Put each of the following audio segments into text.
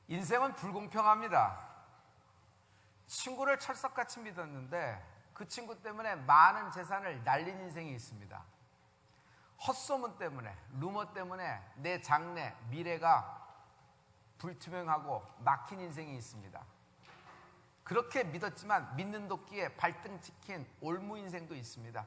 인생은 불공평합니다. 친구를 철석같이 믿었는데 그 친구 때문에 많은 재산을 날린 인생이 있습니다. 헛소문 때문에, 루머 때문에 내 장래, 미래가 불투명하고 막힌 인생이 있습니다. 그렇게 믿었지만 믿는 도끼에 발등 찍힌 올무 인생도 있습니다.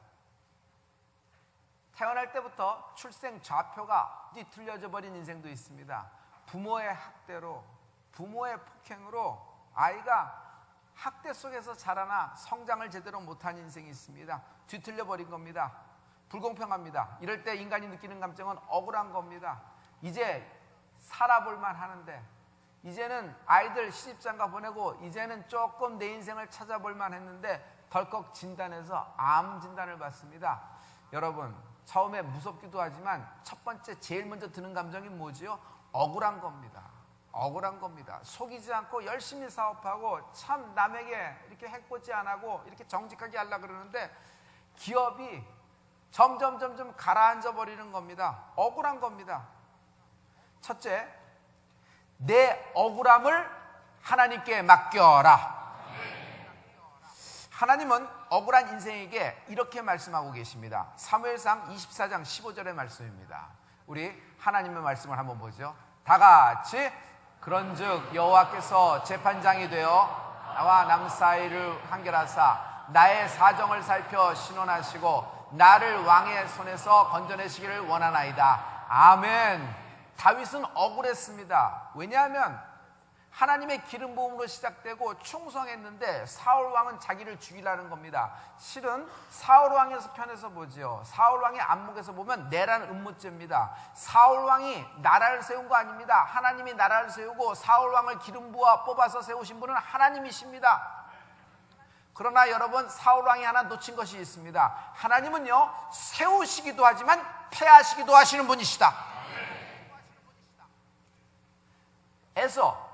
태어날 때부터 출생 좌표가 뒤틀려져 버린 인생도 있습니다. 부모의 학대로, 부모의 폭행으로 아이가 학대 속에서 자라나 성장을 제대로 못한 인생이 있습니다. 뒤틀려 버린 겁니다. 불공평합니다. 이럴 때 인간이 느끼는 감정은 억울한 겁니다. 이제 살아볼만 하는데, 이제는 아이들 시집장가 보내고 이제는 조금 내 인생을 찾아볼만 했는데 덜컥 진단해서 암 진단을 받습니다. 여러분, 처음에 무섭기도 하지만 첫 번째 제일 먼저 드는 감정이 뭐지요? 억울한 겁니다. 억울한 겁니다. 속이지 않고 열심히 사업하고 참 남에게 이렇게 해코지 안 하고 이렇게 정직하게 하려고 그러는데 기업이 점점 가라앉아 버리는 겁니다. 억울한 겁니다. 첫째, 내 억울함을 하나님께 맡겨라. 하나님은 억울한 인생에게 이렇게 말씀하고 계십니다. 사무엘상 24장 15절의 말씀입니다. 우리 하나님의 말씀을 한번 보죠. 다 같이, 그런즉 여호와께서 재판장이 되어 나와 남 사이를 판결하사 나의 사정을 살펴 신원하시고 나를 왕의 손에서 건져내시기를 원하나이다. 아멘. 다윗은 억울했습니다. 왜냐하면 하나님의 기름 부음으로 시작되고 충성했는데 사울 왕은 자기를 죽이라는 겁니다. 실은 사울 왕에서 편에서 보지요. 사울 왕의 안목에서 보면 내란 음모죄입니다. 사울 왕이 나라를 세운 거 아닙니다. 하나님이 나라를 세우고 사울 왕을 기름 부어 뽑아서 세우신 분은 하나님이십니다. 그러나 여러분, 사울 왕이 하나 놓친 것이 있습니다. 하나님은요, 세우시기도 하지만 패하시기도 하시는 분이시다. 에서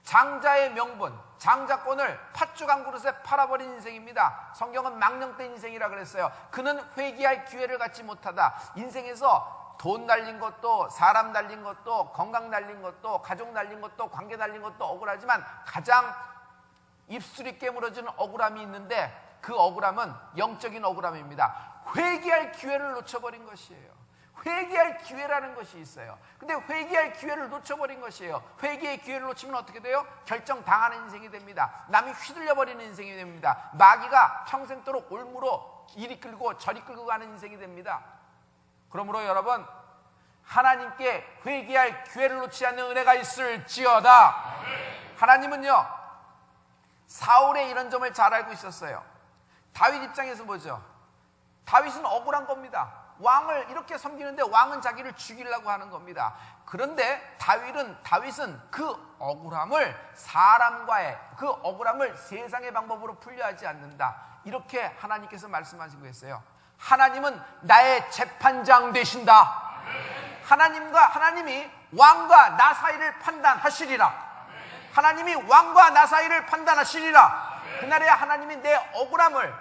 장자의 명분, 장자권을 팥죽 한 그릇에 팔아버린 인생입니다. 성경은 망령된 인생이라 그랬어요. 그는 회개할 기회를 갖지 못하다. 인생에서 돈 날린 것도, 사람 날린 것도, 건강 날린 것도, 가족 날린 것도, 관계 날린 것도 억울하지만 가장 입술이 깨물어지는 억울함이 있는데 그 억울함은 영적인 억울함입니다. 회개할 기회를 놓쳐버린 것이에요. 회개할 기회라는 것이 있어요. 근데 회개할 기회를 놓쳐버린 것이에요. 회개의 기회를 놓치면 어떻게 돼요? 결정당하는 인생이 됩니다. 남이 휘둘려버리는 인생이 됩니다. 마귀가 평생도록 올무로 이리 끌고 저리 끌고 가는 인생이 됩니다. 그러므로 여러분, 하나님께 회개할 기회를 놓치지 않는 은혜가 있을지어다. 하나님은요, 사울의 이런 점을 잘 알고 있었어요. 다윗 입장에서 보죠. 다윗은 억울한 겁니다. 왕을 이렇게 섬기는데 왕은 자기를 죽이려고 하는 겁니다. 그런데 다윗은 그 억울함을 그 억울함을 세상의 방법으로 풀려 하지 않는다. 이렇게 하나님께서 말씀하신 거였어요. 하나님은 나의 재판장 되신다. 하나님이 왕과 나 사이를 판단하시리라. 하나님이 왕과 나 사이를 판단하시리라. 그날에 하나님이 내 억울함을,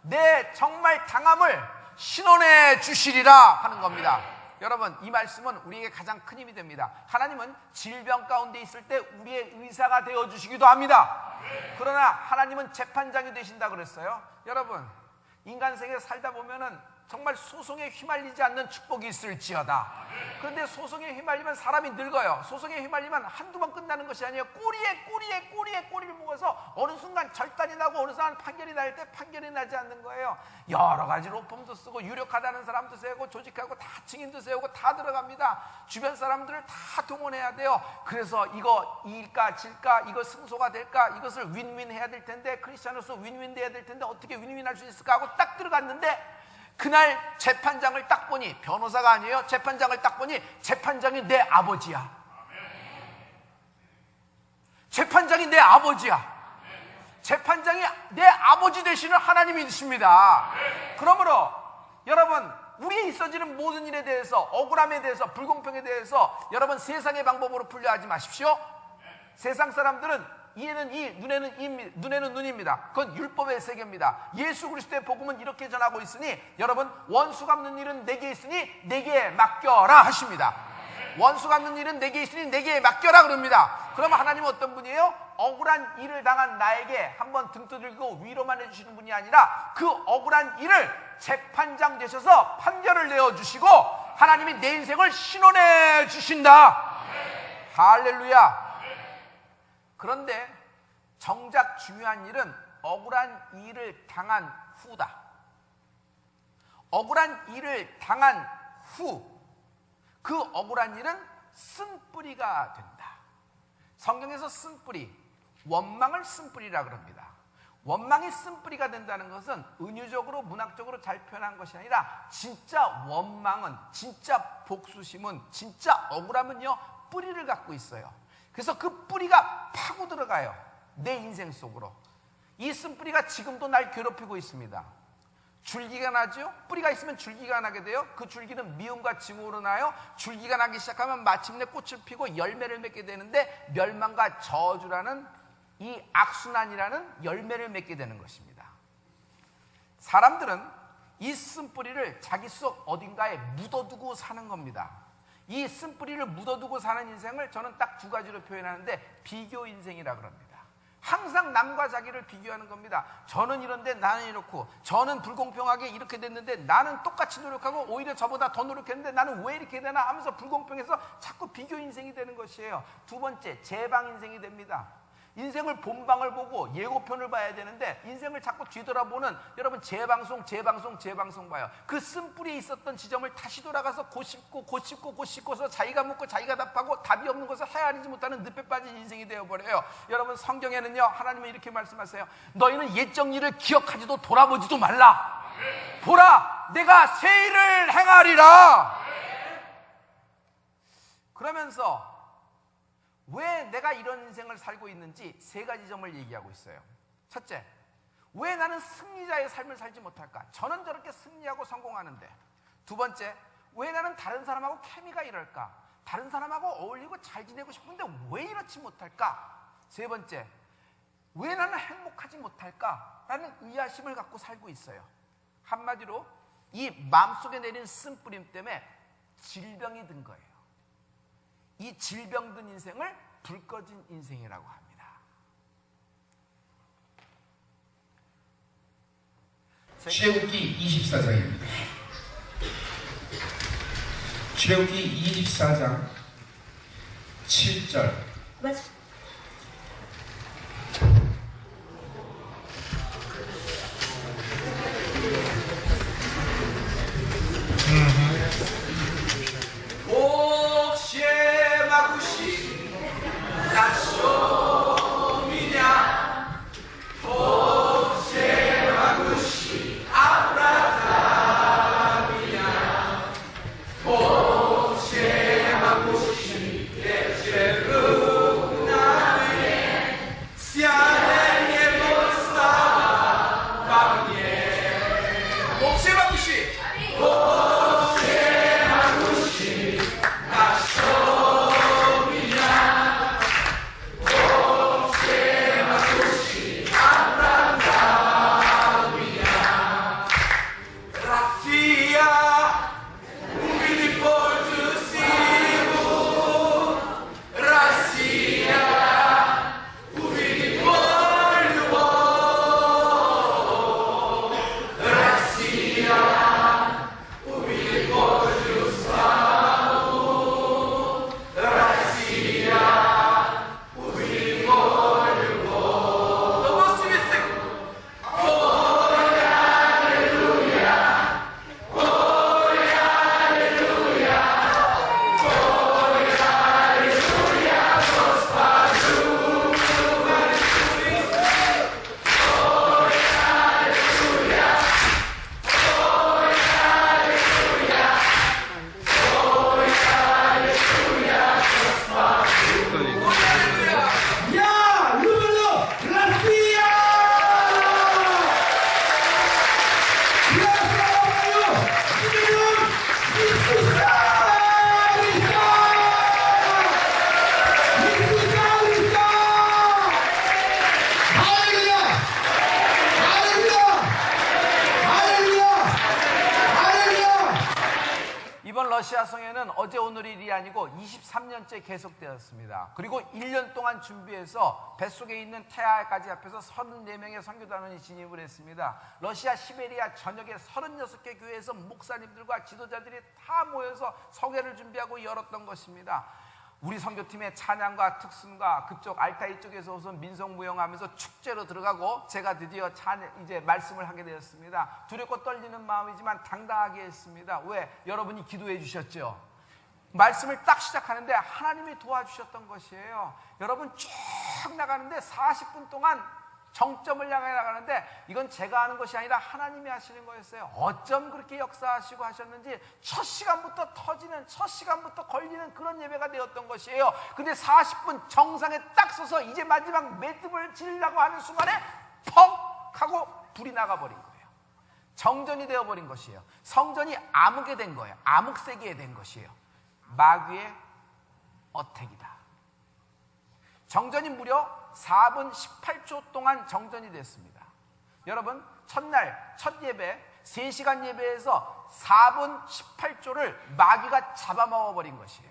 내 정말 당함을 신원해 주시리라 하는 겁니다. 여러분, 이 말씀은 우리에게 가장 큰 힘이 됩니다. 하나님은 질병 가운데 있을 때 우리의 의사가 되어 주시기도 합니다. 그러나 하나님은 재판장이 되신다 그랬어요. 여러분, 인간 세계에 살다 보면은 정말 소송에 휘말리지 않는 축복이 있을지어다. 그런데 소송에 휘말리면 사람이 늙어요. 소송에 휘말리면 한두 번 끝나는 것이 아니에요. 꼬리를 묶어서 어느 순간 절단이 나고 어느 순간 판결이 날 때 판결이 나지 않는 거예요. 여러 가지 로펌도 쓰고 유력하다는 사람도 세우고 조직하고 다 증인도 세우고 다 들어갑니다. 주변 사람들을 다 동원해야 돼요. 그래서 이거 이일까 질까, 이거 승소가 될까, 이것을 윈윈 해야 될 텐데, 크리스찬으로서 윈윈 돼야 될 텐데 어떻게 윈윈 할 수 있을까 하고 딱 들어갔는데, 그날 재판장을 딱 보니, 변호사가 아니에요. 재판장을 딱 보니 재판장이 내 아버지야. 재판장이 내 아버지야. 재판장이 내 아버지 되시는 하나님이십니다. 그러므로 여러분, 우리에 있어지는 모든 일에 대해서, 억울함에 대해서, 불공평에 대해서 여러분 세상의 방법으로 풀려하지 마십시오. 세상 사람들은 이에는 이, 눈에는 눈입니다. 그건 율법의 세계입니다. 예수 그리스도의 복음은 이렇게 전하고 있으니 여러분, 원수 갚는 일은 내게 있으니 내게 맡겨라 하십니다. 원수 갚는 일은 내게 있으니 내게 맡겨라 그럽니다. 그럼 하나님은 어떤 분이에요? 억울한 일을 당한 나에게 한번 등 두들기고 위로만 해주시는 분이 아니라 그 억울한 일을 재판장 되셔서 판결을 내어주시고 하나님이 내 인생을 신원해 주신다. 할렐루야. 그런데 정작 중요한 일은 억울한 일을 당한 후다. 억울한 일을 당한 후 그 억울한 일은 쓴뿌리가 된다. 성경에서 쓴뿌리, 원망을 쓴뿌리라 그럽니다. 원망이 쓴뿌리가 된다는 것은 은유적으로 문학적으로 잘 표현한 것이 아니라 진짜 원망은, 진짜 복수심은, 진짜 억울함은요 뿌리를 갖고 있어요. 그래서 그 뿌리가 파고 들어가요. 내 인생 속으로. 이 쓴뿌리가 지금도 날 괴롭히고 있습니다. 줄기가 나죠? 뿌리가 있으면 줄기가 나게 돼요. 그 줄기는 미움과 증오로 나요. 줄기가 나기 시작하면 마침내 꽃을 피고 열매를 맺게 되는데 멸망과 저주라는 이 악순환이라는 열매를 맺게 되는 것입니다. 사람들은 이 쓴뿌리를 자기 속 어딘가에 묻어두고 사는 겁니다. 이 쓴뿌리를 묻어두고 사는 인생을 저는 딱 두 가지로 표현하는데 비교 인생이라 그럽니다. 항상 남과 자기를 비교하는 겁니다. 저는 이런데 나는 이렇고, 저는 불공평하게 이렇게 됐는데 나는 똑같이 노력하고 오히려 저보다 더 노력했는데 나는 왜 이렇게 되나 하면서 불공평해서 자꾸 비교 인생이 되는 것이에요. 두 번째, 재방 인생이 됩니다. 인생을 본방을 보고 예고편을 봐야 되는데 인생을 자꾸 뒤돌아보는, 여러분 재방송 봐요. 그 쓴뿌리에 있었던 지점을 다시 돌아가서 고씹고서 자기가 묻고 자기가 답하고 답이 없는 것을 헤아리지 못하는 늪에 빠진 인생이 되어버려요. 여러분 성경에는요 하나님은 이렇게 말씀하세요. 너희는 옛적 일을 기억하지도 돌아보지도 말라. 보라 내가 새 일을 행하리라. 그러면서 왜 내가 이런 인생을 살고 있는지 세 가지 점을 얘기하고 있어요. 첫째, 왜 나는 승리자의 삶을 살지 못할까? 저는 저렇게 승리하고 성공하는데. 두 번째, 왜 나는 다른 사람하고 케미가 이럴까? 다른 사람하고 어울리고 잘 지내고 싶은데 왜 이렇지 못할까? 세 번째, 왜 나는 행복하지 못할까? 라는 의아심을 갖고 살고 있어요. 한마디로 이 마음속에 내린 쓴뿌림 때문에 질병이 든 거예요. 이 질병 든 인생을 불 꺼진 인생이라고 합니다. 출애굽기 24장입니다. 출애굽기 24장 7절. 어제 오늘 일이 아니고 23년째 계속되었습니다. 그리고 1년 동안 준비해서 뱃속에 있는 태아까지 합해서 34명의 선교단원이 진입을 했습니다. 러시아 시베리아 전역의 36개 교회에서 목사님들과 지도자들이 다 모여서 성회를 준비하고 열었던 것입니다. 우리 선교팀의 찬양과 특순과 그쪽 알타이 쪽에서 우선 민속무용하면서 축제로 들어가고 제가 드디어 이제 말씀을 하게 되었습니다. 두렵고 떨리는 마음이지만 당당하게 했습니다. 왜? 여러분이 기도해 주셨죠. 말씀을 딱 시작하는데 하나님이 도와주셨던 것이에요. 여러분 쭉 나가는데 40분 동안 정점을 향해 나가는데 이건 제가 하는 것이 아니라 하나님이 하시는 거였어요. 어쩜 그렇게 역사하시고 하셨는지 첫 시간부터 터지는, 첫 시간부터 걸리는 그런 예배가 되었던 것이에요. 근데 40분 정상에 딱 서서 이제 마지막 매듭을 지으려고 하는 순간에 펑 하고 불이 나가버린 거예요. 정전이 되어버린 것이에요. 성전이 암흑게 된 거예요. 암흑세계에 된 것이에요. 마귀의 어택이다. 정전이 무려 4분 18초 동안 정전이 됐습니다. 여러분, 첫날 첫 예배 3시간 예배에서 4분 18초를 마귀가 잡아먹어버린 것이에요.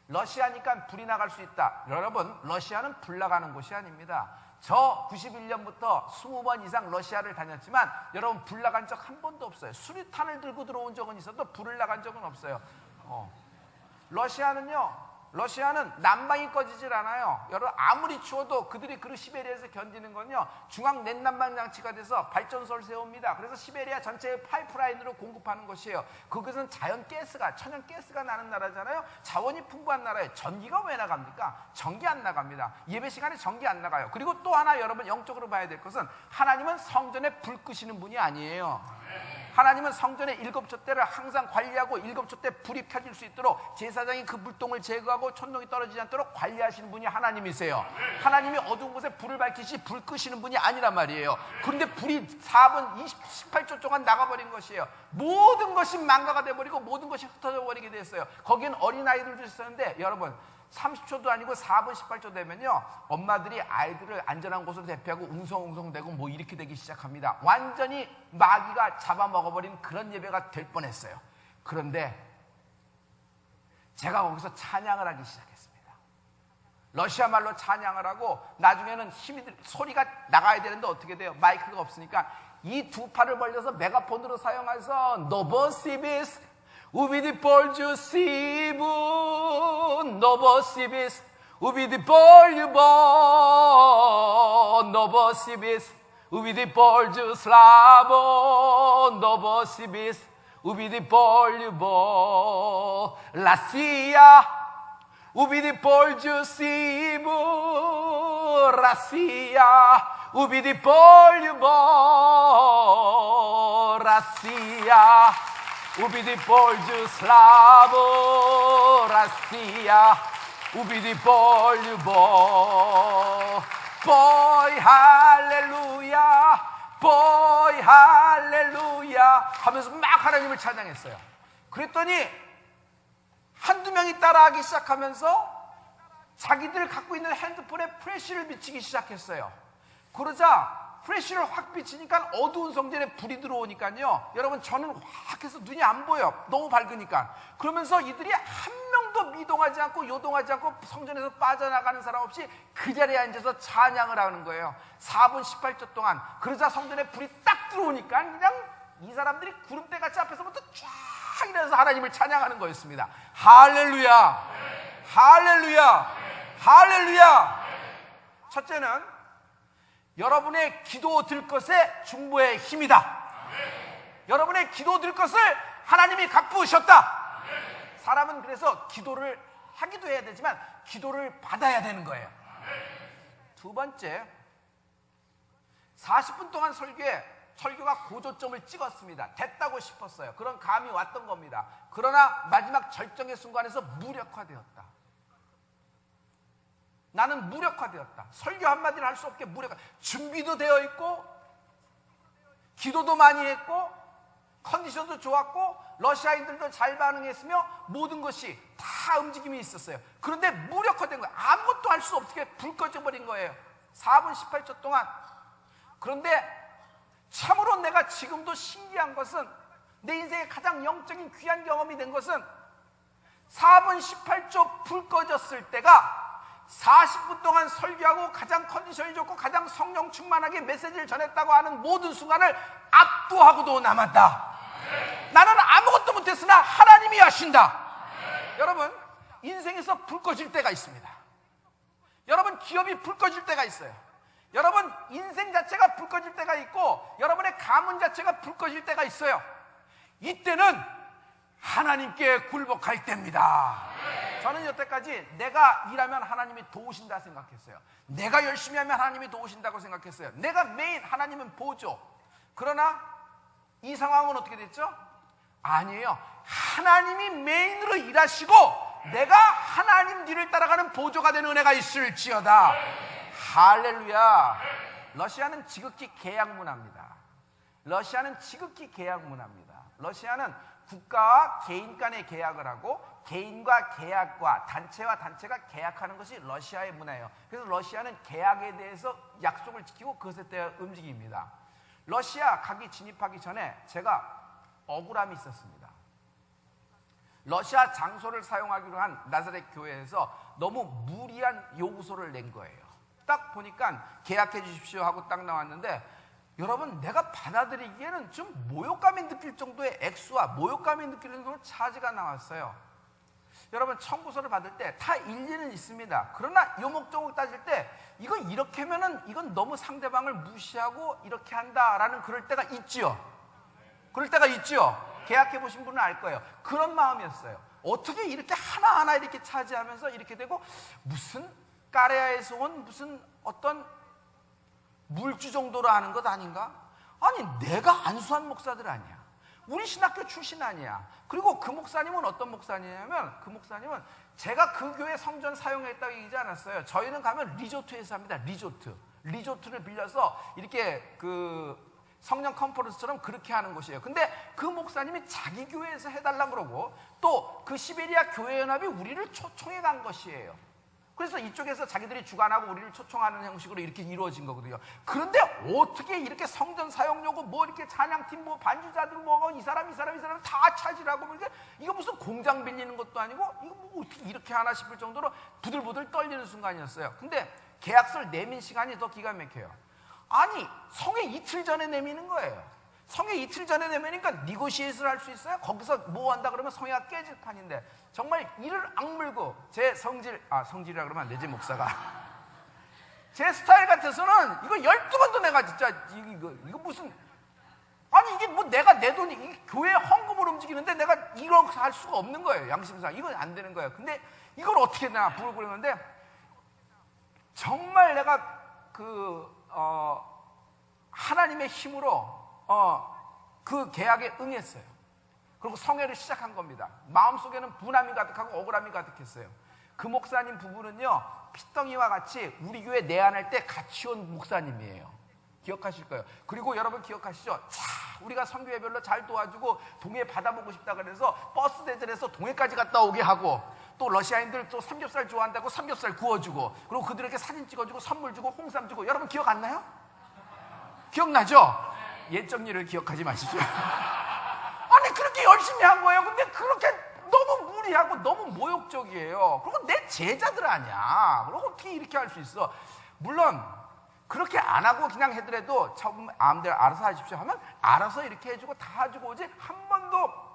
러시아니까 불이 나갈 수 있다. 여러분, 러시아는 불 나가는 곳이 아닙니다. 저 91년부터 20번 이상 러시아를 다녔지만 여러분 불 나간 적 한 번도 없어요. 수류탄을 들고 들어온 적은 있어도 불을 나간 적은 없어요. 러시아는 난방이 꺼지질 않아요. 여러분 아무리 추워도 그들이 그 시베리아에서 견디는 건요, 중앙 냉난방 장치가 돼서 발전소를 세웁니다. 그래서 시베리아 전체의 파이프라인으로 공급하는 것이에요. 그것은 자연 가스가, 천연 가스가 나는 나라잖아요. 자원이 풍부한 나라에 전기가 왜 나갑니까? 전기 안 나갑니다. 예배 시간에 전기 안 나가요. 그리고 또 하나 여러분 영적으로 봐야 될 것은 하나님은 성전에 불 끄시는 분이 아니에요. 하나님은 성전의 7초 때를 항상 관리하고 7초 때 불이 켜질 수 있도록 제사장이 그 불똥을 제거하고 천둥이 떨어지지 않도록 관리하시는 분이 하나님이세요. 하나님이 어두운 곳에 불을 밝히시 불 끄시는 분이 아니란 말이에요. 그런데 불이 4분 18초 동안 나가버린 것이에요. 모든 것이 망가가 돼버리고 모든 것이 흩어져 버리게 됐어요. 거기엔 어린아이들도 있었는데 여러분 30초도 아니고 4분 18초 되면요, 엄마들이 아이들을 안전한 곳으로 대피하고 웅성웅성대고 뭐 이렇게 되기 시작합니다. 완전히 마귀가 잡아먹어버린 그런 예배가 될 뻔했어요. 그런데 제가 거기서 찬양을 하기 시작했습니다. 러시아 말로 찬양을 하고 나중에는 소리가 나가야 되는데 어떻게 돼요? 마이크가 없으니까 이 두 팔을 벌려서 메가폰으로 사용해서 노버시비스 우비디 볼주시브 노버시비스 우비디 볼유버 노버시비스 우비디 볼주슬라보 노버시비스 우비디 볼유버 라시아 우비디 볼주시브 라시아 우비디 볼유버 라시아 우비디 볼주슬라보 라시아 우비디 볼유보 보이 할렐루야 보이 할렐루야 하면서 막 하나님을 찬양했어요. 그랬더니 한두 명이 따라하기 시작하면서 자기들 갖고 있는 핸드폰에 프레쉬를 비치기 시작했어요. 그러자 프레쉬를 확 비치니까 어두운 성전에 불이 들어오니까요, 여러분 저는 확 해서 눈이 안 보여. 너무 밝으니까. 그러면서 이들이 한 명도 미동하지 않고 요동하지 않고 성전에서 빠져나가는 사람 없이 그 자리에 앉아서 찬양을 하는 거예요. 4분 18초 동안. 그러자 성전에 불이 딱 들어오니까 그냥 이 사람들이 구름대같이 앞에서부터 쫙 일어나서 하나님을 찬양하는 거였습니다. 할렐루야 할렐루야 할렐루야. 첫째는 여러분의 기도 들 것에 중보의 힘이다. 여러분의 기도 들 것을 하나님이 갚으셨다. 사람은 그래서 기도를 하기도 해야 되지만 기도를 받아야 되는 거예요. 두 번째, 40분 동안 설교가 고조점을 찍었습니다. 됐다고 싶었어요. 그런 감이 왔던 겁니다. 그러나 마지막 절정의 순간에서 무력화되었다. 나는 무력화되었다. 설교 한마디를 할 수 없게 준비도 되어 있고 기도도 많이 했고 컨디션도 좋았고 러시아인들도 잘 반응했으며 모든 것이 다 움직임이 있었어요. 그런데 무력화된 거예요. 아무것도 할 수 없게 불 꺼져버린 거예요. 4분 18초 동안. 그런데 참으로 내가 지금도 신기한 것은, 내 인생의 가장 영적인 귀한 경험이 된 것은 4분 18초 불 꺼졌을 때가 40분 동안 설교하고 가장 컨디션이 좋고 가장 성령 충만하게 메시지를 전했다고 하는 모든 순간을 압도하고도 남았다. 나는 아무것도 못했으나 하나님이 하신다. 여러분, 인생에서 불 꺼질 때가 있습니다. 여러분, 기업이 불 꺼질 때가 있어요. 여러분, 인생 자체가 불 꺼질 때가 있고 여러분의 가문 자체가 불 꺼질 때가 있어요. 이때는 하나님께 굴복할 때입니다. 저는 여태까지 내가 일하면 하나님이 도우신다 생각했어요. 내가 열심히 하면 하나님이 도우신다고 생각했어요. 내가 메인, 하나님은 보조. 그러나 이 상황은 어떻게 됐죠? 아니에요. 하나님이 메인으로 일하시고 내가 하나님 뒤를 따라가는 보조가 되는 은혜가 있을지어다. 할렐루야. 러시아는 지극히 계약 문화입니다. 러시아는 지극히 계약 문화입니다. 러시아는 국가와 개인 간의 계약을 하고 개인과 계약과 단체와 단체가 계약하는 것이 러시아의 문화예요. 그래서 러시아는 계약에 대해서 약속을 지키고 그것에 대해 움직입니다. 러시아 가기 진입하기 전에 제가 억울함이 있었습니다. 러시아 장소를 사용하기로 한 나사렛 교회에서 너무 무리한 요구서를 낸 거예요. 딱 보니까 계약해 주십시오 하고 딱 나왔는데 여러분, 내가 받아들이기에는 좀 모욕감이 느낄 정도의 액수와 모욕감이 느낄 정도의 차지가 나왔어요. 여러분, 청구서를 받을 때 다 일리는 있습니다. 그러나 요목조목 따질 때 이거 이렇게 하면은 이건 너무 상대방을 무시하고 이렇게 한다라는 그럴 때가 있지요. 그럴 때가 있지요. 계약해 보신 분은 알 거예요. 그런 마음이었어요. 어떻게 이렇게 하나하나 이렇게 차지하면서 이렇게 되고 무슨 까레아에서 온 무슨 어떤 물주 정도로 하는 것 아닌가? 아니, 내가 안수한 목사들 아니야. 우리 신학교 출신 아니야. 그리고 그 목사님은 어떤 목사님이냐면 그 목사님은 제가 그 교회 성전 사용했다고 얘기하지 않았어요. 저희는 가면 리조트에서 합니다. 리조트를 빌려서 이렇게 그 성령 컨퍼런스처럼 그렇게 하는 곳이에요. 근데 그 목사님이 자기 교회에서 해달라고 그러고 또 그 시베리아 교회연합이 우리를 초청해 간 것이에요. 그래서 이쪽에서 자기들이 주관하고 우리를 초청하는 형식으로 이렇게 이루어진 거거든요. 그런데 어떻게 이렇게 성전 사용료고 뭐 이렇게 찬양팀 뭐 반주자들 뭐 이 사람 다 차지라고 이거 무슨 공장 빌리는 것도 아니고 이거 뭐 어떻게 이렇게 하나 싶을 정도로 부들부들 떨리는 순간이었어요. 근데 계약서를 내민 시간이 더 기가 막혀요. 아니, 성회 이틀 전에 내미는 거예요. 성회 이틀 전에 내면니까 니고시에이트를 할 수 있어요? 거기서 뭐 한다 그러면 성회가 깨질 판인데 정말 이를 악물고 제 성질이라 그러면 안 되지 목사가 제 스타일 같아서는 이거 12번도 내가 진짜 이거 무슨 아니 이게 뭐 내가 내 돈이 이 교회 헌금으로 움직이는데 내가 이런 거 할 수가 없는 거예요. 양심상 이건 안 되는 거예요. 근데 이걸 어떻게 내가 부를 그러는데 정말 내가 하나님의 힘으로 그 계약에 응했어요. 그리고 성회를 시작한 겁니다. 마음속에는 분함이 가득하고 억울함이 가득했어요. 그 목사님 부부는요 피덩이와 같이 우리 교회 내한할 때 같이 온 목사님이에요. 기억하실 거예요. 그리고 여러분 기억하시죠? 우리가 선교회별로 잘 도와주고 동해 받아보고 싶다 그래서 버스 대절해서 동해까지 갔다 오게 하고 또 러시아인들 또 삼겹살 좋아한다고 삼겹살 구워주고 그리고 그들에게 사진 찍어주고 선물 주고 홍삼 주고 여러분 기억 안 나요? 기억나죠? 옛적 일을 기억하지 마시죠. 아니 그렇게 열심히 한 거예요. 근데 그렇게 너무 무리하고 너무 모욕적이에요. 그리고 내 제자들 아니야. 그리고 어떻게 이렇게 할 수 있어? 물론 그렇게 안 하고 그냥 해더라도 처음 마음대로 알아서 하십시오 하면 알아서 이렇게 해주고 다 해주고 오지 한 번도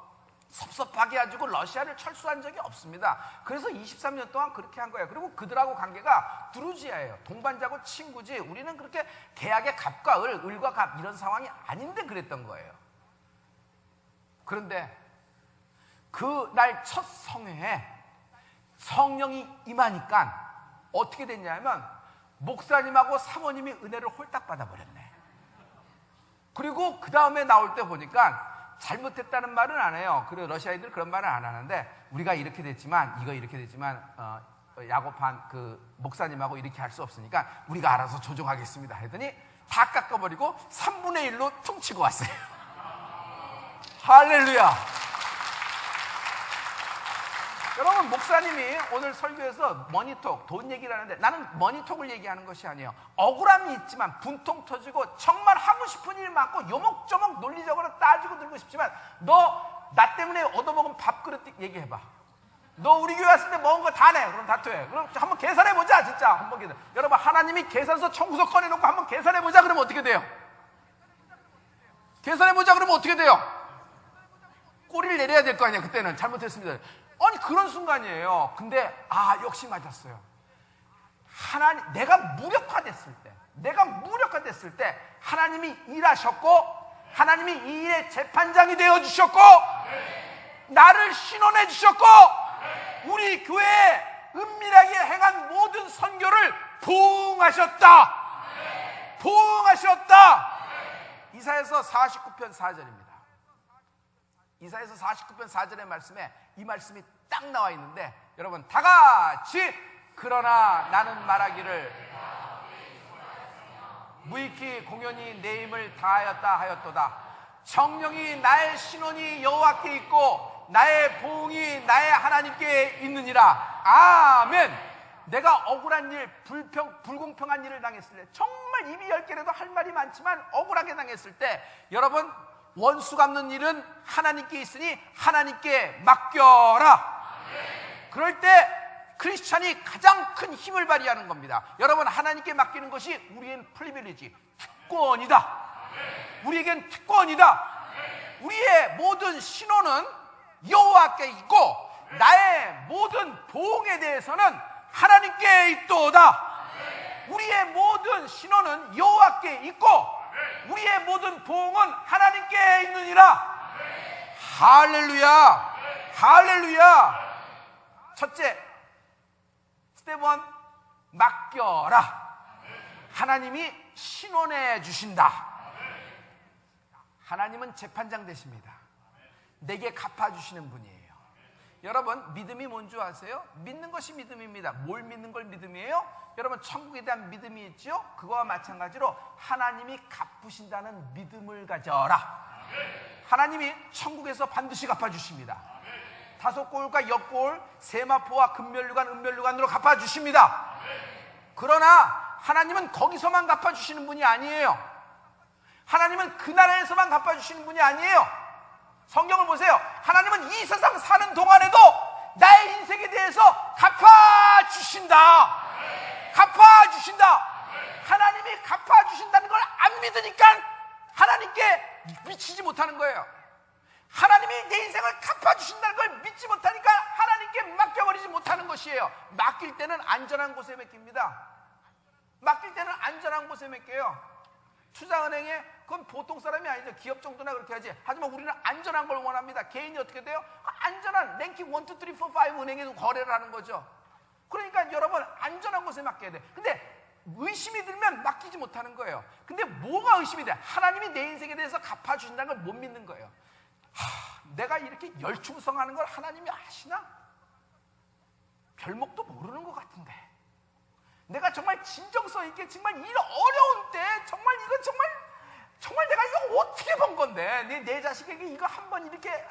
섭섭하게 해주고 러시아를 철수한 적이 없습니다. 그래서 23년 동안 그렇게 한 거예요. 그리고 그들하고 관계가 두루지야예요. 동반자고 친구지 우리는 그렇게 계약의 갑과 을과 갑 이런 상황이 아닌데 그랬던 거예요. 그런데 그날 첫 성회에 성령이 임하니까 어떻게 됐냐면 목사님하고 사모님이 은혜를 홀딱 받아버렸네. 그리고 그 다음에 나올 때 보니까 잘못했다는 말은 안 해요. 그리고 러시아인들 그런 말은 안 하는데 우리가 이렇게 됐지만 야곱한 그 목사님하고 이렇게 할 수 없으니까 우리가 알아서 조정하겠습니다 했더니 다 깎아버리고 3분의 1로 퉁치고 왔어요. 할렐루야. 여러분 목사님이 오늘 설교에서 머니톡 돈 얘기를 하는데 나는 머니톡을 얘기하는 것이 아니에요. 억울함이 있지만 분통 터지고 정말 하고 싶은 일 많고 요목조목 논리적으로 따지고 들고 싶지만 너 나 때문에 얻어먹은 밥그릇 얘기해봐. 너 우리 교회 왔을 때 먹은 거 다 내. 그럼 다투해. 그럼 한번 계산해보자. 진짜 한번 계산. 여러분, 하나님이 계산서 청구서 꺼내놓고 한번 계산해보자. 그러면 어떻게 돼요? 계산해보자. 그러면 어떻게 돼요? 꼬리를 내려야 될 거 아니야. 그때는 잘못했습니다. 아니, 그런 순간이에요. 근데 역시 맞았어요. 하나님, 내가 무력화됐을 때 하나님이 일하셨고, 하나님이 이 일의 재판장이 되어주셨고, 나를 신원해 주셨고, 우리 교회에 은밀하게 행한 모든 선교를 보응하셨다. 이사야서 49편 4절입니다. 이사야서 49편 4절의 말씀에 이 말씀이 딱 나와 있는데, 여러분 다 같이 그러나 나는 말하기를 무익히 공연히 내 힘을 다하였다 하였도다. 정령이 나의 신원이 여호와께 있고 나의 보응이 나의 하나님께 있느니라. 아멘. 내가 억울한 일, 불공평한 일을 당했을 때, 정말 입이 10개라도 할 말이 많지만 억울하게 당했을 때, 여러분, 원수 갚는 일은 하나님께 있으니 하나님께 맡겨라. 그럴 때 크리스찬이 가장 큰 힘을 발휘하는 겁니다. 여러분, 하나님께 맡기는 것이 우리엔 프리빌리지, 특권이다. 우리에겐 특권이다. 우리의 모든 신호는 여호와께 있고 나의 모든 보응에 대해서는 하나님께 있도다. 우리의 모든 신호는 여호와께 있고 우리의 모든 보응은 하나님께 있느니라. 할렐루야. 할렐루야. 첫째, 스텝 1, 맡겨라. 하나님이 신원해 주신다. 하나님은 재판장 되십니다. 내게 갚아주시는 분이에요. 여러분, 믿음이 뭔지 아세요? 믿는 것이 믿음입니다. 뭘 믿는 걸 믿음이에요? 여러분, 천국에 대한 믿음이 있죠? 그거와 마찬가지로 하나님이 갚으신다는 믿음을 가져라. 하나님이 천국에서 반드시 갚아주십니다. 다섯골과 역골, 세마포와 금면류관, 은면류관으로 갚아주십니다. 그러나 하나님은 거기서만 갚아주시는 분이 아니에요. 하나님은 그 나라에서만 갚아주시는 분이 아니에요. 성경을 보세요. 하나님은 이 세상 사는 동안에도 나의 인생에 대해서 갚아주신다. 갚아주신다. 하나님이 갚아주신다는 걸 안 믿으니까 하나님께 미치지 못하는 거예요. 하나님이 내 인생을 갚아주신다는 걸 믿지 못하니까 하나님께 맡겨버리지 못하는 것이에요. 맡길 때는 안전한 곳에 맡깁니다. 맡길 때는 안전한 곳에 맡겨요. 투자은행에 그건 보통 사람이 아니죠. 기업 정도나 그렇게 하지. 하지만 우리는 안전한 걸 원합니다. 개인이 어떻게 돼요? 안전한 랭킹 1, 2, 3, 4, 5 은행에도 거래를 하는 거죠. 그러니까 여러분, 안전한 곳에 맡겨야 돼. 근데 의심이 들면 맡기지 못하는 거예요. 근데 뭐가 의심이 돼? 하나님이 내 인생에 대해서 갚아주신다는 걸 못 믿는 거예요. 내가 이렇게 열충성하는 걸 하나님이 아시나? 별목도 모르는 것 같은데. 내가 정말 진정성 있게 정말 이 어려운 때 정말 이건 정말 내가 이거 어떻게 번 건데 내 자식에게 이거 한번 이렇게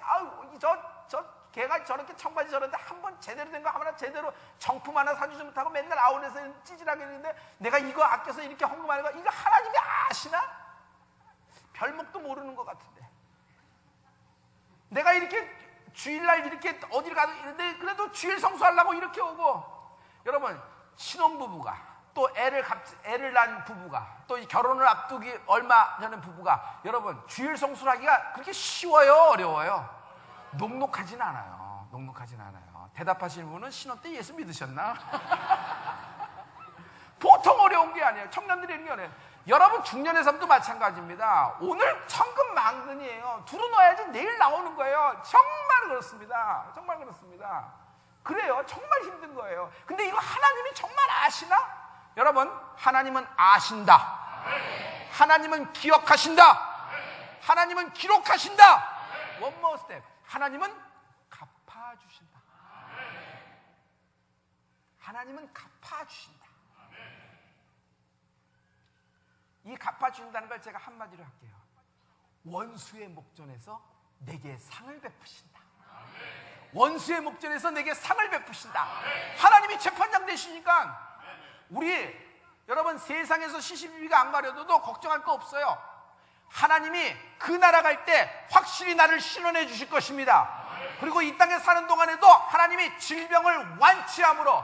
걔가 저렇게 청바지 저런데 한번 제대로 된 거 하나 제대로 정품 하나 사주지 못하고 맨날 아울렛에서 찌질하게 했는데 내가 이거 아껴서 이렇게 헌금하는 거 이거 하나님이 아시나? 별목도 모르는 것 같은데. 내가 이렇게 주일날 이렇게 어디를 가도 이런데 그래도 주일 성수하려고 이렇게 오고. 여러분, 신혼부부가 또 애를 낳은 부부가 또 이 결혼을 앞두기 얼마 전에 부부가 여러분 주일 성수하기가 그렇게 쉬워요? 어려워요? 녹록하진 않아요. 녹록하진 않아요. 대답하시는 분은 신혼 때 예수 믿으셨나? 보통 어려운 게 아니에요. 청년들이 이런 게 어려워요. 여러분 중년의 삶도 마찬가지입니다. 오늘 천금만근이에요. 두루놓아야지 내일 나오는 거예요. 정말 그렇습니다. 정말 그렇습니다. 그래요. 정말 힘든 거예요. 근데 이거 하나님이 정말 아시나? 여러분, 하나님은 아신다. 하나님은 기억하신다. 하나님은 기록하신다. One more step. 하나님은 갚아주신다. 하나님은 갚아주신다. 이 갚아주신다는 걸 제가 한마디로 할게요. 원수의 목전에서 내게 상을 베푸신다. 원수의 목전에서 내게 상을 베푸신다. 하나님이 재판장 되시니까 우리 여러분 세상에서 시시비비가 안 가려도 걱정할 거 없어요. 하나님이 그 나라 갈 때 확실히 나를 신원해 주실 것입니다. 그리고 이 땅에 사는 동안에도 하나님이 질병을 완치함으로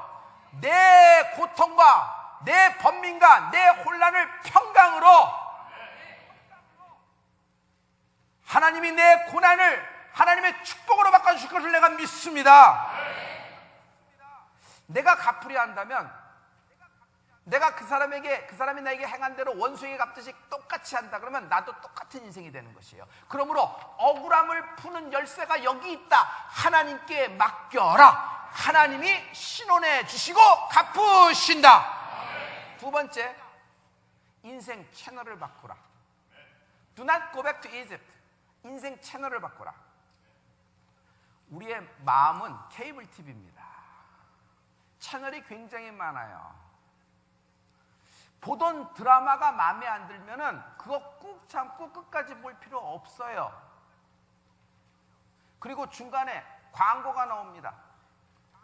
내 고통과 내 번민과 내 혼란을 평강으로, 하나님이 내 고난을 하나님의 축복으로 바꿔주실 것을 내가 믿습니다. 내가 갚으려 한다면, 내가 그 사람이 나에게 행한 대로 원수에게 갚듯이 똑같이 한다 그러면 나도 똑같은 인생이 되는 것이에요. 그러므로 억울함을 푸는 열쇠가 여기 있다. 하나님께 맡겨라. 하나님이 신원해 주시고 갚으신다. 두 번째, 인생 채널을 바꾸라. Do not go back to Egypt. 인생 채널을 바꾸라. 우리의 마음은 케이블 TV입니다. 채널이 굉장히 많아요. 보던 드라마가 마음에 안 들면은 그거 꾹 참고 끝까지 볼 필요 없어요. 그리고 중간에 광고가 나옵니다.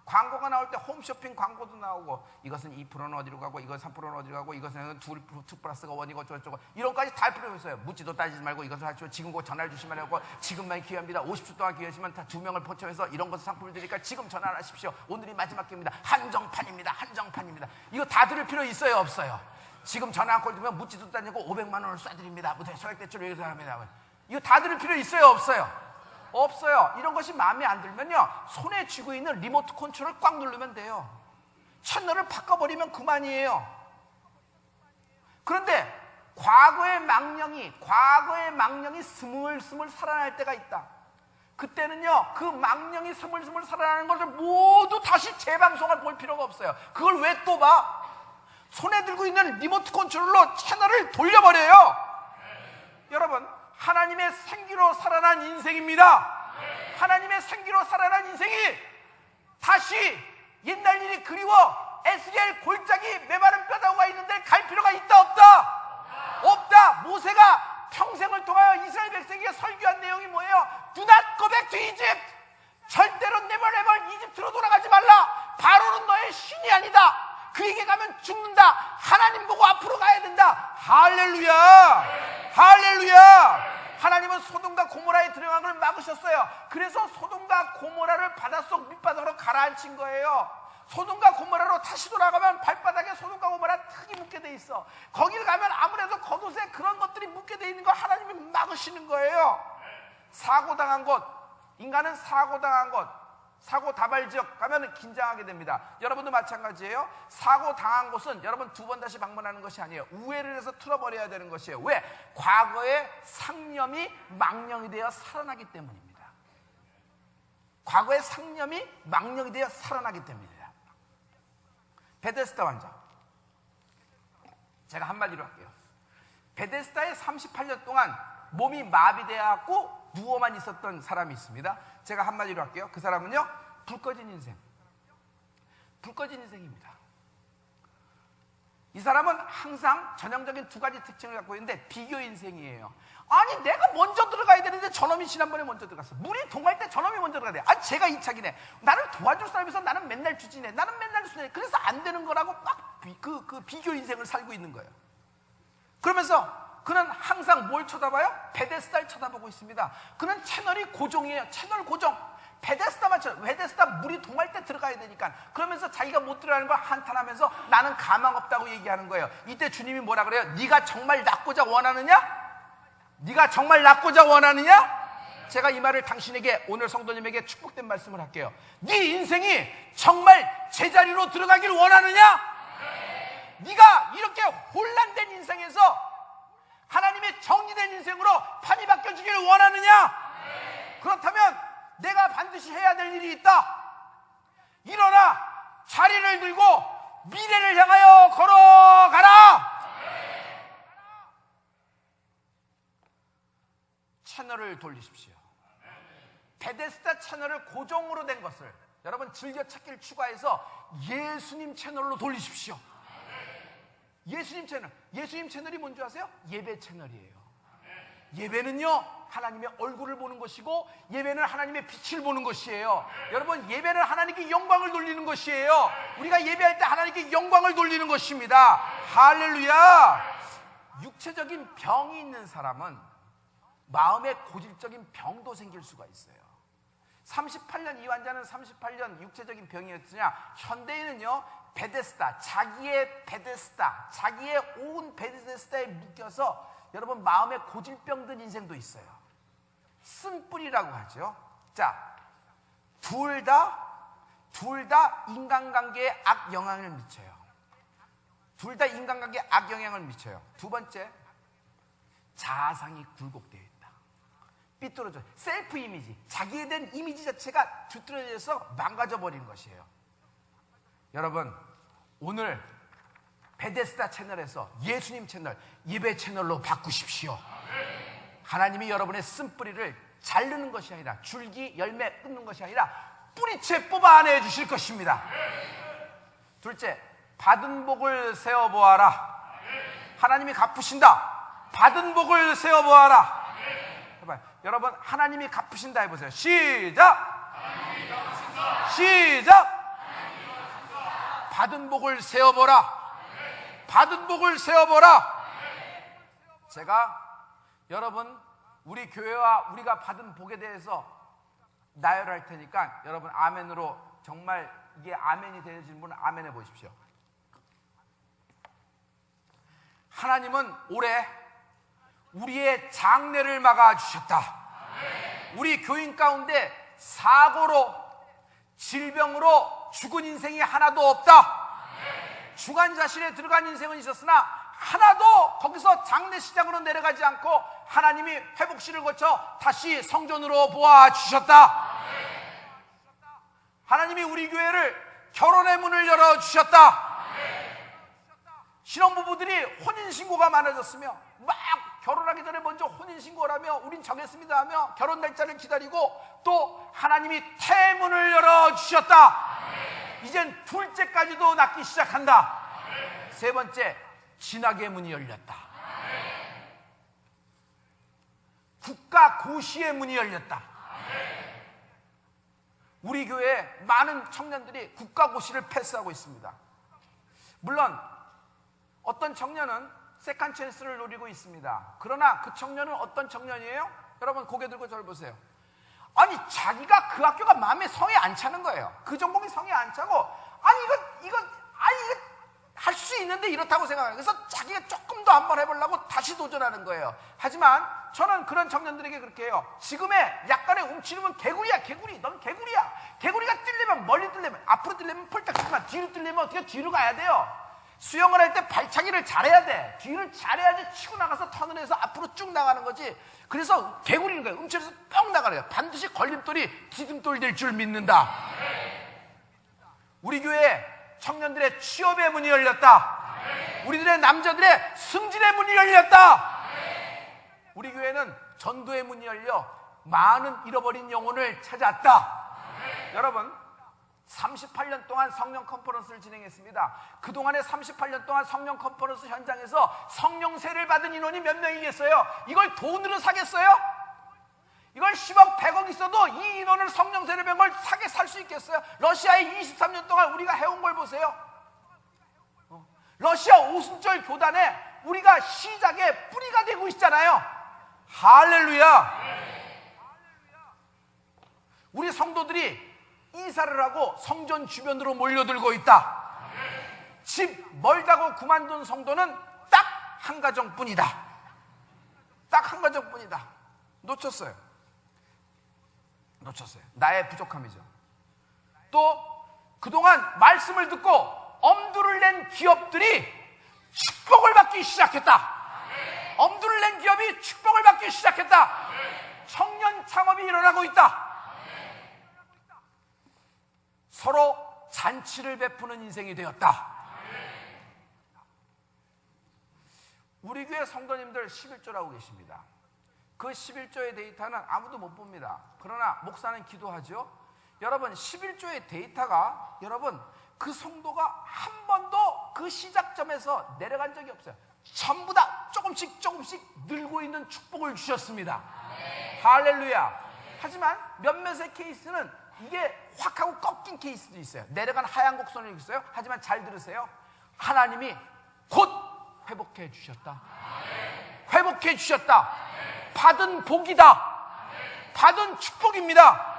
광고가 나올 때 홈쇼핑 광고도 나오고, 이것은 2%는 어디로 가고, 이것은 3%는 어디로 가고, 이것은 2 플러스가 1이고 어쩌고저쩌고 이런 까지 다 할 필요 없어요. 묻지도 따지지 말고 이것을 하시고, 지금 곧 전화를 주시면 하고, 지금만 기회입니다. 50초 동안 기회시면 다 2명을 포함해서 이런 것을 상품을 드리니까 지금 전화를 하십시오. 오늘이 마지막 기회입니다. 한정판입니다. 한정판입니다. 이거 다 들을 필요 있어요, 없어요? 지금 전화 한 콜 들면 묻지도 따지고 500만 원을 쏴드립니다. 소액대출을 위해서 합니다. 이거 다 들을 필요 있어요, 없어요? 없어요. 이런 것이 마음에 안 들면요, 손에 쥐고 있는 리모트 컨트롤을 꽉 누르면 돼요. 채널을 바꿔버리면 그만이에요. 그런데 과거의 망령이 스물스물 살아날 때가 있다. 그때는요, 그 망령이 스물스물 살아나는 것을 모두 다시 재방송을 볼 필요가 없어요. 그걸 왜 또 봐? 손에 들고 있는 리모트 컨트롤로 채널을 돌려버려요. 여러분, 하나님의 생기로 살아난 인생입니다. 하나님의 생기로 살아난 인생이 다시 옛날 일이 그리워 에스겔 골짜기 메마른 뼈다구가 있는 데를 갈 필요가 있다, 없다? 없다. 모세가 평생을 통하여 이스라엘 백성에게 설교한 내용이 뭐예요? Do not go back to Egypt. 절대로 never 이집트로 돌아가지 말라. 바로는 너의 신이 아니다. 그에게 가면 죽는다. 하나님 보고 앞으로 가야 된다. 할렐루야. 할렐루야. 하나님은 소돔과 고모라에 들어간 걸 막으셨어요. 그래서 소돔과 고모라를 바닷속 밑바닥으로 가라앉힌 거예요. 소돔과 고모라로 다시 돌아가면 발바닥에 소돔과 고모라 흙이 묻게 돼 있어. 거기를 가면 아무래도 겉옷에 그런 것들이 묻게 돼 있는 거 하나님이 막으시는 거예요. 사고당한 곳, 인간은 사고당한 곳, 사고 다발 지역 가면 긴장하게 됩니다. 여러분도 마찬가지예요. 사고 당한 곳은 여러분 2번 다시 방문하는 것이 아니에요. 우회를 해서 틀어버려야 되는 것이에요. 왜? 과거의 상념이 망령이 되어 살아나기 때문입니다. 과거의 상념이 망령이 되어 살아나기 때문입니다. 베데스다 환자, 제가 한마디로 할게요. 베데스다에 38년 동안 몸이 마비되어갖고 누워만 있었던 사람이 있습니다. 제가 한마디로 할게요. 그 사람은요, 불 꺼진 인생. 불 꺼진 인생입니다. 이 사람은 항상 전형적인 2가지 특징을 갖고 있는데 비교 인생이에요. 아니, 내가 먼저 들어가야 되는데 저놈이 지난번에 먼저 들어갔어. 물이 동할 때 저놈이 먼저 들어가야 돼. 아, 제가 2차기네. 나를 도와줄 사람에서 나는 맨날 주지네. 나는 맨날 주지네. 그래서 안 되는 거라고 막 그 비교 인생을 살고 있는 거예요. 그러면서 그는 항상 뭘 쳐다봐요? 베데스다를 쳐다보고 있습니다. 그는 채널이 고정이에요. 채널 고정. 베데스다만 쳐요. 베데스다 물이 동할 때 들어가야 되니까. 그러면서 자기가 못 들어가는 걸 한탄하면서 나는 가망 없다고 얘기하는 거예요. 이때 주님이 뭐라 그래요? 네가 정말 낫고자 원하느냐? 네가 정말 낫고자 원하느냐? 제가 이 말을 당신에게, 오늘 성도님에게 축복된 말씀을 할게요. 네 인생이 정말 제자리로 들어가길 원하느냐? 네가 이렇게 혼란된 인생에서 하나님의 정리된 인생으로 판이 바뀌어주기를 원하느냐? 그렇다면 내가 반드시 해야 될 일이 있다. 일어나 자리를 들고 미래를 향하여 걸어가라. 채널을 돌리십시오. 베데스다 채널을 고정으로 된 것을 여러분 즐겨찾기를 추가해서 예수님 채널로 돌리십시오. 예수님 채널. 예수님 채널이 뭔지 아세요? 예배 채널이에요. 예배는요, 하나님의 얼굴을 보는 것이고, 예배는 하나님의 빛을 보는 것이에요. 여러분, 예배는 하나님께 영광을 돌리는 것이에요. 우리가 예배할 때 하나님께 영광을 돌리는 것입니다. 할렐루야. 육체적인 병이 있는 사람은 마음에 고질적인 병도 생길 수가 있어요. 38년 이 환자는 38년 육체적인 병이었으냐? 현대인은요, 베데스다, 자기의 베데스다, 자기의 온 베데스다에 묶여서 여러분 마음에 고질병 든 인생도 있어요. 쓴뿌리라고 하죠. 자, 둘 다 인간관계에 악영향을 미쳐요. 둘 다 인간관계에 악영향을 미쳐요. 두 번째, 자아상이 굴곡되어 있다. 삐뚤어져. 셀프 이미지, 자기에 대한 이미지 자체가 뒤틀어져서 망가져버린 것이에요. 여러분, 오늘 베데스다 채널에서 예수님 채널, 예배 채널로 바꾸십시오. 하나님이 여러분의 쓴뿌리를 자르는 것이 아니라, 줄기, 열매 끊는 것이 아니라 뿌리채 뽑아내 주실 것입니다. 둘째, 받은 복을 세어보아라. 하나님이 갚으신다. 받은 복을 세어보아라. 해봐요. 여러분, 하나님이 갚으신다 해보세요. 시작! 시작! 받은 복을 세어보라. 받은 복을 세어보라. 제가 여러분, 우리 교회와 우리가 받은 복에 대해서 나열할 테니까 여러분 아멘으로, 정말 이게 아멘이 되어지는 분은 아멘 해보십시오. 하나님은 올해 우리의 장래를 막아주셨다. 우리 교인 가운데 사고로, 질병으로 죽은 인생이 하나도 없다. 주간자실에 들어간 인생은 있었으나 하나도 거기서 장례식장으로 내려가지 않고 하나님이 회복실을 거쳐 다시 성전으로 보아주셨다. 하나님이 우리 교회를 결혼의 문을 열어주셨다. 신혼부부들이 혼인신고가 많아졌으며, 막 결혼하기 전에 먼저 혼인신고를 하며 우린 정했습니다 하며 결혼 날짜를 기다리고, 또 하나님이 태문을 열어주셨다. 이젠 둘째까지도 낳기 시작한다. 세 번째, 진학의 문이 열렸다. 국가 고시의 문이 열렸다. 우리 교회에 많은 청년들이 국가 고시를 패스하고 있습니다. 물론 어떤 청년은 세컨 찬스를 노리고 있습니다. 그러나 그 청년은 어떤 청년이에요? 여러분 고개 들고 저를 보세요. 아니, 자기가 그 학교가 마음에 성에 안 차는 거예요. 그 전공이 성에 안 차고, 아니 이거 할 수 있는데 이렇다고 생각해요. 그래서 자기가 조금 더 한번 해보려고 다시 도전하는 거예요. 하지만 저는 그런 청년들에게 그렇게 해요. 지금의 약간의 움츠림은 개구리야, 개구리. 넌 개구리야. 개구리가 뛰려면, 멀리 뛰려면, 앞으로 뛰려면 펄딱 뛰지만, 뒤로 뛰려면 어떻게 뒤로 가야 돼요. 수영을 할 때 발차기를 잘해야 돼. 뒤를 잘해야지 치고 나가서 턴을 해서 앞으로 쭉 나가는 거지. 그래서 개구리는 거예요. 움츠려서 뿅 나가래요. 반드시 걸림돌이 디딤돌 될 줄 믿는다. 우리 교회 청년들의 취업의 문이 열렸다. 우리들의 남자들의 승진의 문이 열렸다. 우리 교회는 전도의 문이 열려 많은 잃어버린 영혼을 찾았다. 여러분, 38년 동안 성령 컨퍼런스를 진행했습니다. 그동안에 38년 동안 성령 컨퍼런스 현장에서 성령세를 받은 인원이 몇 명이겠어요? 이걸 돈으로 사겠어요? 이걸 10억, 100억 있어도 이 인원을 성령세를 받은 걸 사게 살 수 있겠어요? 러시아에 23년 동안 우리가 해온 걸 보세요. 러시아 오순절 교단에 우리가 시작의 뿌리가 되고 있잖아요. 할렐루야. 우리 성도들이 이사를 하고 성전 주변으로 몰려들고 있다. 집 멀다고 그만둔 성도는 딱 한 가정뿐이다. 딱 한 가정뿐이다. 놓쳤어요. 나의 부족함이죠. 또 그동안 말씀을 듣고 엄두를 낸 기업들이 축복을 받기 시작했다. 엄두를 낸 기업이 축복을 받기 시작했다. 청년 창업이 일어나고 있다. 서로 잔치를 베푸는 인생이 되었다. 우리 교회 성도님들 11조라고 계십니다. 그 11조의 데이터는 아무도 못 봅니다. 그러나 목사는 기도하죠. 여러분, 11조의 데이터가, 여러분, 그 성도가 한 번도 그 시작점에서 내려간 적이 없어요. 전부 다 조금씩 늘고 있는 축복을 주셨습니다. 할렐루야. 하지만 몇몇의 케이스는 이게 확 하고 꺾인 케이스도 있어요. 내려간 하얀 곡선이 있어요. 하지만 잘 들으세요. 하나님이 곧 회복해 주셨다. 회복해 주셨다. 받은 복이다. 받은 축복입니다.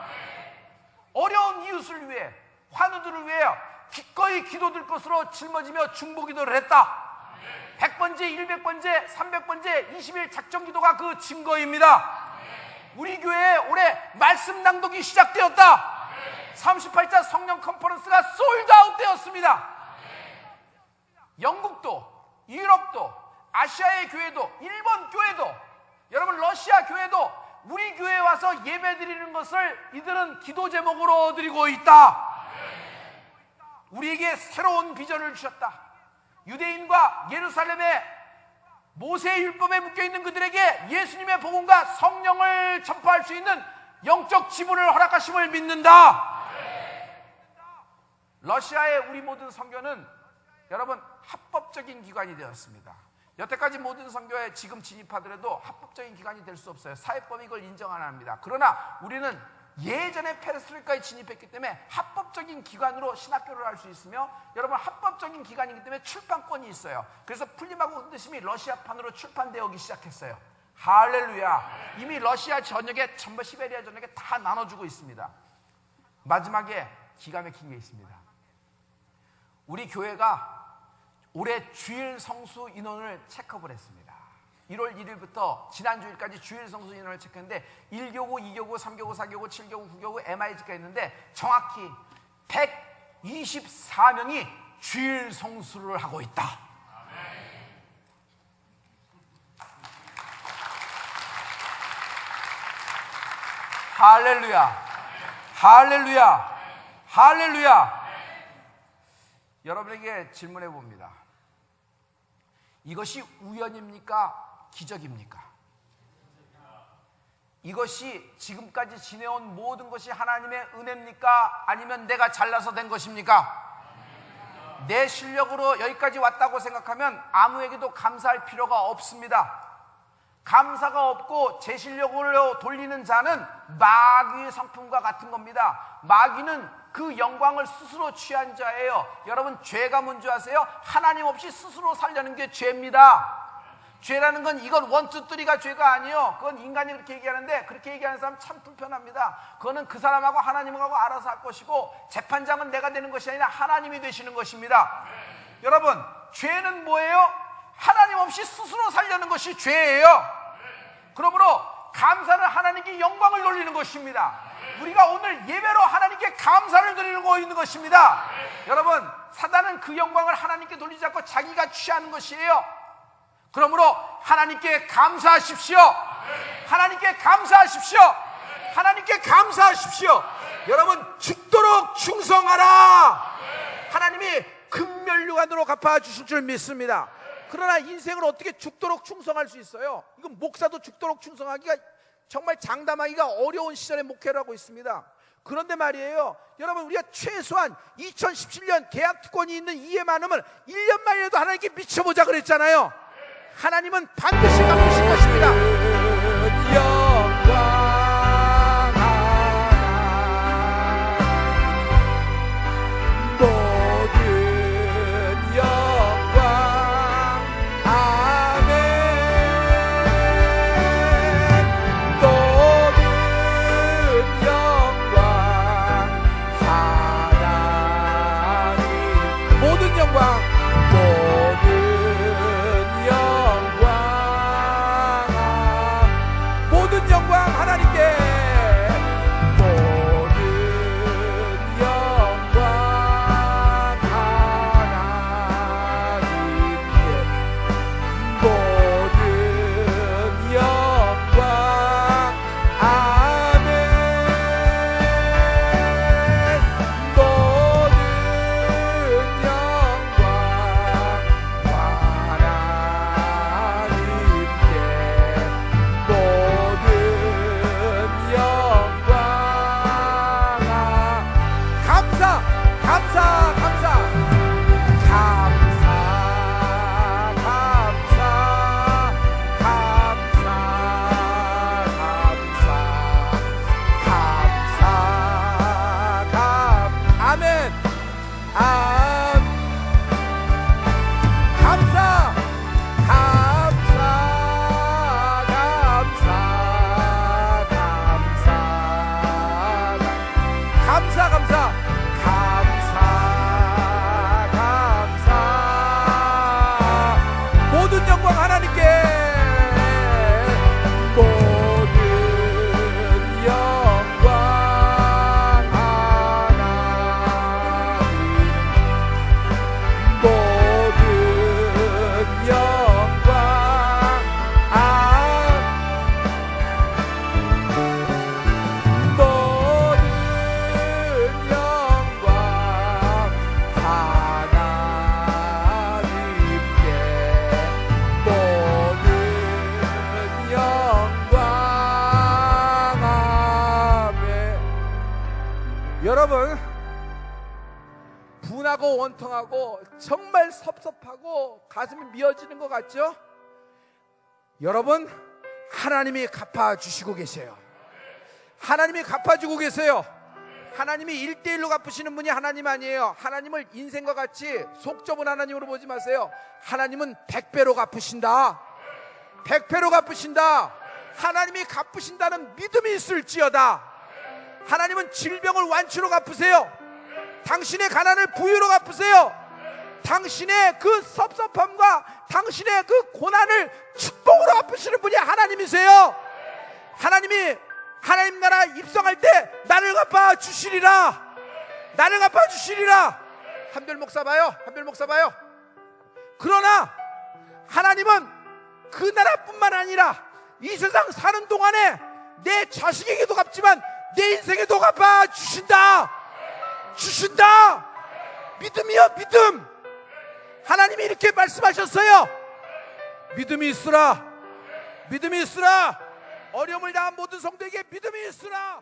어려운 이웃을 위해, 환우들을 위해 기꺼이 기도들 것으로 짊어지며 중보기도를 했다. 100번째, 100번째, 300번째, 20일 작정기도가 그 증거입니다. 우리 교회에 올해 말씀 낭독이 시작되었다. 38차 성령 컨퍼런스가 솔드아웃 되었습니다. 영국도, 유럽도, 아시아의 교회도, 일본 교회도, 여러분 러시아 교회도 우리 교회에 와서 예배드리는 것을 이들은 기도 제목으로 드리고 있다. 우리에게 새로운 비전을 주셨다. 유대인과 예루살렘의 모세의 율법에 묶여있는 그들에게 예수님의 복음과 성령을 전파할 수 있는 영적 지분을 허락하심을 믿는다. 러시아의 우리 모든 선교는 여러분 합법적인 기관이 되었습니다. 여태까지 모든 선교에 지금 진입하더라도 합법적인 기관이 될 수 없어요. 사회법이 이걸 인정 안 합니다. 그러나 우리는 예전에 페레스트로이카에 진입했기 때문에 합법적인 기관으로 신학교를 할 수 있으며, 여러분 합법적인 기관이기 때문에 출판권이 있어요. 그래서 풀림하고 흔드심이 러시아판으로 출판되기 시작했어요. 할렐루야. 이미 러시아 전역에, 전부 시베리아 전역에 다 나눠주고 있습니다. 마지막에 기가 막힌 게 있습니다. 우리 교회가 올해 주일 성수 인원을 체크업을 했습니다. 1월 1일부터 지난 주일까지 주일 성수 인원을 체크했는데 1교구, 2교구, 3교구, 4교구, 7교구, 9교구, MIG가 있는데 정확히 124명이 주일 성수를 하고 있다. 할렐루야. 할렐루야. 할렐루야. 여러분에게 질문해 봅니다. 이것이 우연입니까? 기적입니까? 이것이 지금까지 지내온 모든 것이 하나님의 은혜입니까? 아니면 내가 잘나서 된 것입니까? 내 실력으로 여기까지 왔다고 생각하면 아무에게도 감사할 필요가 없습니다. 감사가 없고 제 실력으로 돌리는 자는 마귀의 성품과 같은 겁니다. 마귀는 그 영광을 스스로 취한 자예요. 여러분 죄가 뭔지 아세요? 하나님 없이 스스로 살려는 게 죄입니다. 죄라는 건 이건 원투쓰리가 죄가 아니에요. 그건 인간이 그렇게 얘기하는데, 그렇게 얘기하는 사람 참 불편합니다. 그거는 그 사람하고 하나님하고 알아서 할 것이고, 재판장은 내가 되는 것이 아니라 하나님이 되시는 것입니다. 여러분 죄는 뭐예요? 하나님 없이 스스로 살려는 것이 죄예요. 그러므로 감사는 하나님께 영광을 돌리는 것입니다. 우리가 오늘 예배로 하나님께 감사를 드리고 있는 것입니다. 여러분 사단은 그 영광을 하나님께 돌리지 않고 자기가 취하는 것이에요. 그러므로 하나님께 감사하십시오. 하나님께 감사하십시오. 하나님께 감사하십시오. 여러분 죽도록 충성하라. 하나님이 금면류관으로 갚아주실 줄 믿습니다. 그러나 인생을 어떻게 죽도록 충성할 수 있어요? 이건 목사도 죽도록 충성하기가 정말 장담하기가 어려운 시절에 목회를 하고 있습니다. 그런데 말이에요, 여러분 우리가 최소한 2017년 계약특권이 있는 이해 많으면 1년만이라도 하나님께 미쳐보자 그랬잖아요. 하나님은 반드시 갚으실 것입니다. 모든 영광 하나님께. 모든 영광 하나님, 모든 영광 모든 영광 하나님께, 모든 영광. 아멘. 여러분, 분하고 원통하고 정말 섭섭하고 가슴이 미어지는 것 같죠? 여러분, 하나님이 갚아주시고 계세요. 하나님이 갚아주고 계세요. 하나님이 1대1로 갚으시는 분이 하나님 아니에요. 하나님을 인생과 같이 속 좁은 하나님으로 보지 마세요. 하나님은 100배로 갚으신다. 100배로 갚으신다. 하나님이 갚으신다는 믿음이 있을지어다. 하나님은 질병을 완치로 갚으세요. 당신의 가난을 부유로 갚으세요. 당신의 그 섭섭함과 당신의 그 고난을 축복으로 갚으시는 분이 하나님이세요. 하나님이 하나님 나라 입성할 때 나를 갚아 주시리라. 나를 갚아 주시리라. 한별 목사 봐요. 한별 목사 봐요. 그러나 하나님은 그 나라뿐만 아니라 이 세상 사는 동안에 내 자식에게도 갚지만 내 인생에도 갚아 주신다. 주신다. 믿음이요, 믿음. 하나님이 이렇게 말씀하셨어요. 믿음이 있으라. 믿음이 있으라. 어려움을 당한 모든 성도에게 믿음이 있으라.